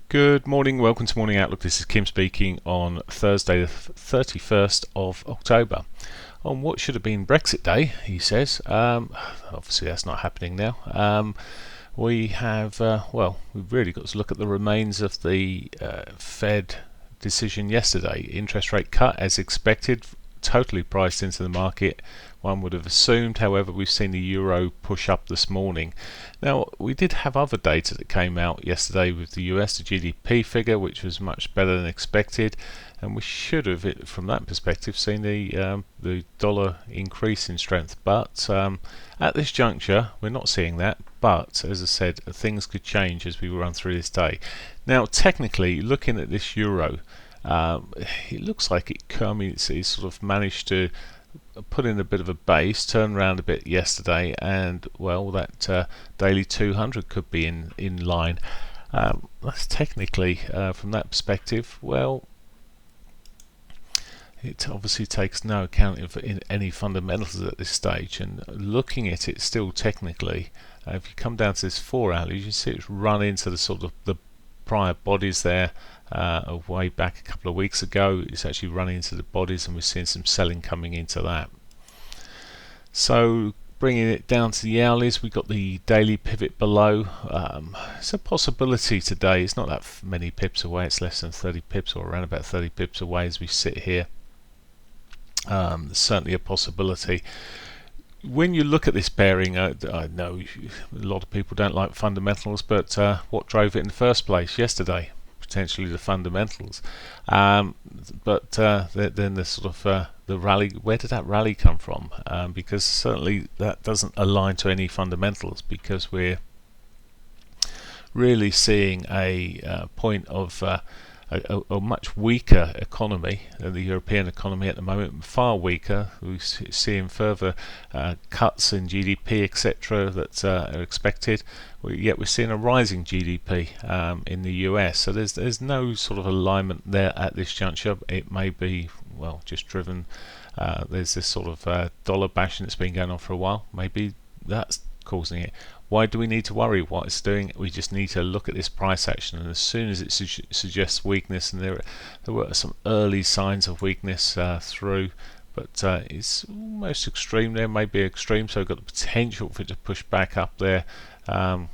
Good morning, welcome to Morning Outlook. This is Kim speaking on Thursday the 31st of October. On what should have been Brexit Day, he says. Obviously that's not happening now. We have, we've really got to look at the remains of the Fed decision yesterday. Interest rate cut as expected, totally priced into the market, one would have assumed. However, we've seen the euro push up this morning. Now, we did have other data that came out yesterday with the US GDP figure, which was much better than expected, and we should have, from that perspective, seen the dollar increase in strength. But at this juncture, we're not seeing that. But as I said, things could change as we run through this day. Now, technically, looking at this euro, it looks like it's sort of managed to put in a bit of a base, turn around a bit yesterday, and well, that daily 200 could be in line. That's technically, from that perspective, well, it obviously takes no account of any fundamentals at this stage, and looking at it still technically, if you come down to this 4 hour, you can see it's run into the sort of the prior bodies there way back a couple of weeks ago. It's actually running into the bodies, and we're seeing some selling coming into that. So bringing it down to the hourlies, we've got the daily pivot below. It's a possibility today. It's not that many pips away. It's less than 30 pips, or around about 30 pips away as we sit here. Certainly a possibility. When you look at this bearing, I know a lot of people don't like fundamentals, but what drove it in the first place yesterday? Potentially the fundamentals. But then the sort of the rally, where did that rally come from? Because certainly that doesn't align to any fundamentals, because we're really seeing a point of a much weaker economy than the European economy at the moment, far weaker. We're seeing further cuts in GDP, etc., that are expected. Yet we're seeing a rising GDP in the US. So there's no sort of alignment there at this juncture. It may be, well, just driven. There's this sort of dollar bashing that's been going on for a while. Maybe that's causing it. Why do we need to worry what it's doing? We just need to look at this price action, and as soon as it suggests weakness, and there were some early signs of weakness through, but it's almost extreme. There may be extreme, so we've got the potential for it to push back up there at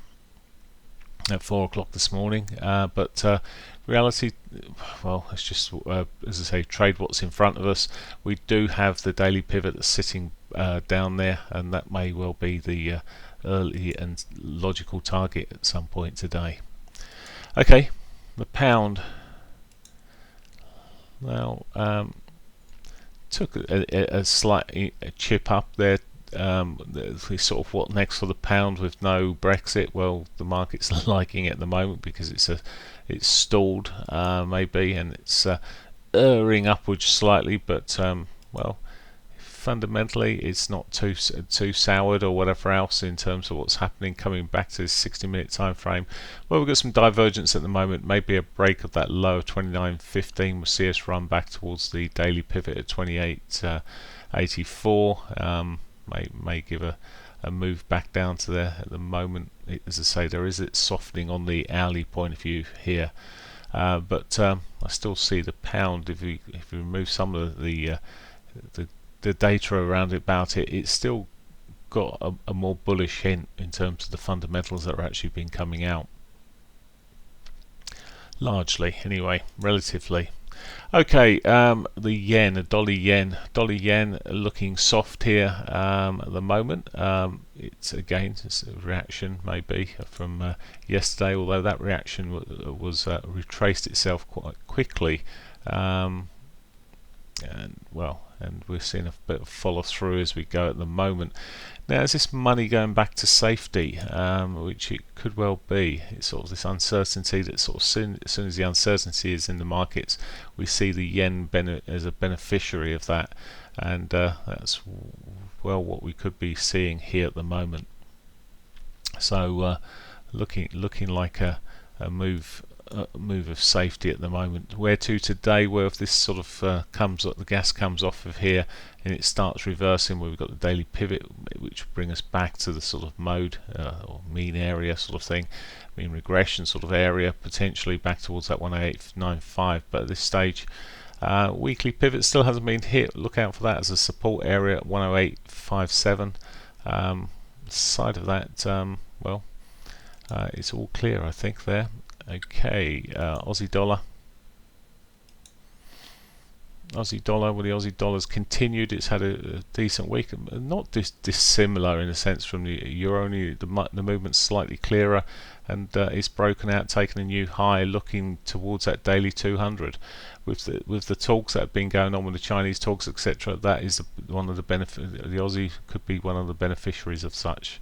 4 o'clock this morning. But reality, well, it's just as I say, trade what's in front of us. We do have the daily pivot that's sitting down there, and that may well be the early and logical target at some point today. Okay, the pound now took a slight chip up there. Sort of what next for the pound with no Brexit? Well, the market's liking it at the moment because it's stalled maybe, and it's erring upwards slightly, but well, fundamentally it's not too soured or whatever else in terms of what's happening. Coming back to this 60-minute time frame, well, we've got some divergence at the moment. Maybe a break of that low of 29.15 will see us run back towards the daily pivot at 28.84. May give a move back down to there. At the moment, as I say, there is it softening on the hourly point of view here, but I still see the pound, if we remove some of the data around about it, it's still got a more bullish hint in terms of the fundamentals that are actually been coming out, largely anyway, relatively. Okay, the yen, the dollar yen looking soft here at the moment. It's again, it's a reaction maybe from yesterday, although that reaction was retraced itself quite quickly, and we're seeing a bit of follow through as we go at the moment. Now, is this money going back to safety, which it could well be? It's sort of this uncertainty that sort of as soon as the uncertainty is in the markets, we see the yen as a beneficiary of that, and that's well what we could be seeing here at the moment. So looking like a move a move of safety at the moment. Where to today? Well, if this sort of the gas comes off of here and it starts reversing, where we've got the daily pivot, which will bring us back to the sort of mode or mean area sort of thing, mean regression sort of area, potentially back towards that 108.95. But at this stage, weekly pivot still hasn't been hit. Look out for that as a support area at 108.57. Side of that, well, it's all clear, I think, there. Okay, Aussie dollar. Well, the Aussie dollar's continued. It's had a decent week, not dissimilar in a sense from the euro. Only the movement's slightly clearer, and it's broken out, taken a new high, looking towards that daily 200. With the talks that have been going on with the Chinese talks, etc., that is one of the benefit. The Aussie could be one of the beneficiaries of such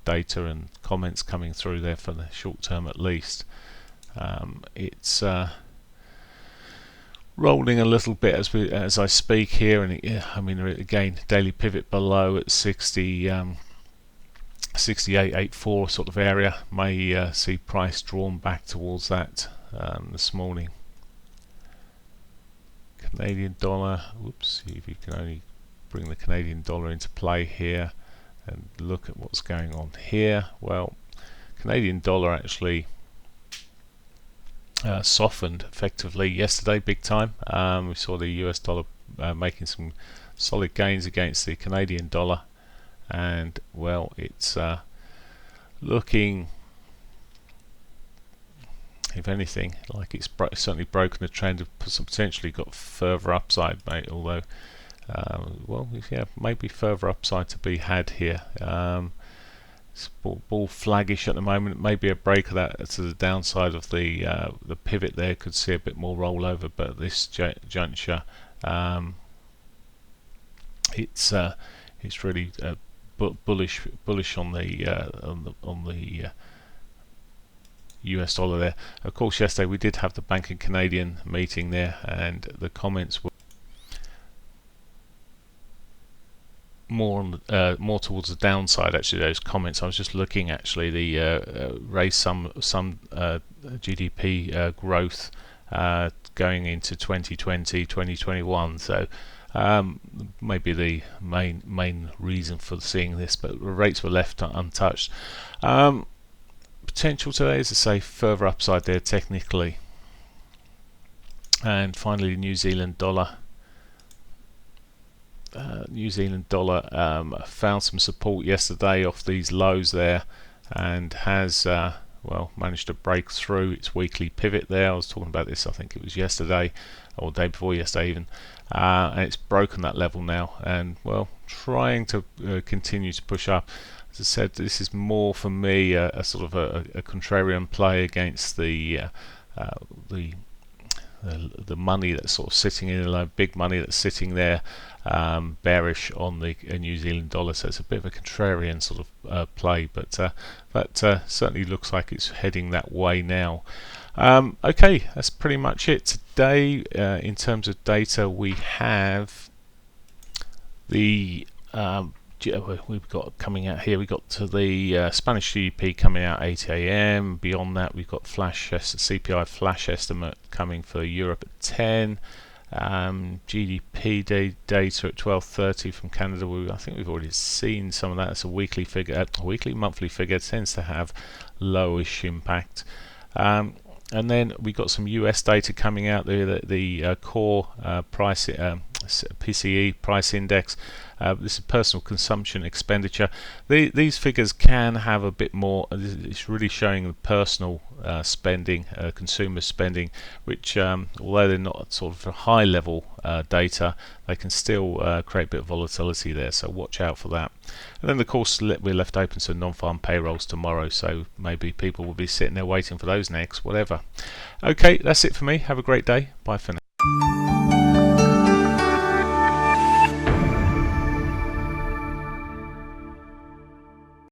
data and comments coming through there for the short term at least. It's rolling a little bit as I speak here, and I mean, again, daily pivot below at 68.84 sort of area. May see price drawn back towards that this morning. Canadian dollar. Whoops! See if you can only bring the Canadian dollar into play here and look at what's going on here. Well, Canadian dollar actually softened effectively yesterday, big time. We saw the US dollar making some solid gains against the Canadian dollar, and well, it's looking, if anything, like it's certainly broken the trend, of potentially got further upside, mate. Although, well, yeah, maybe further upside to be had here. It's ball flaggish at the moment. Maybe a break of that to the downside of the pivot there could see a bit more rollover, but at this juncture, it's really bullish on the US dollar there. Of course, yesterday we did have the Bank of Canadian meeting there, and the comments were more towards the downside. Actually, those comments, I was just looking, actually, the raise some GDP growth going into 2020, 2021. So maybe the main reason for seeing this, but the rates were left untouched. Potential today is to say further upside there technically. And finally, New Zealand dollar. Found some support yesterday off these lows there, and has well, managed to break through its weekly pivot there. I was talking about this, I think it was yesterday or the day before yesterday even, and it's broken that level now, and well, trying to continue to push up. As I said, this is more for me a sort of a contrarian play against the money that's sort of sitting in a big money that's sitting there, bearish on the New Zealand dollar. So it's a bit of a contrarian sort of play, but that certainly looks like it's heading that way now. Okay, that's pretty much it today. In terms of data, we have the we've got coming out here, we've got to the Spanish GDP coming out 8 AM. Beyond that, we've got CPI flash estimate coming for Europe at 10. GDP data at 12:30 from Canada. I think we've already seen some of that. It's a weekly figure, monthly figure. It tends to have lowish impact. And then we got some US data coming out, the core price PCE price index. This is personal consumption expenditure. These figures can have a bit more. It's really showing the personal spending, consumer spending, which although they're not sort of a high level data, they can still create a bit of volatility there, so watch out for that. And then of course we're left open to non-farm payrolls tomorrow, so maybe people will be sitting there waiting for those next, whatever. Okay, that's it for me. Have a great day. Bye for now.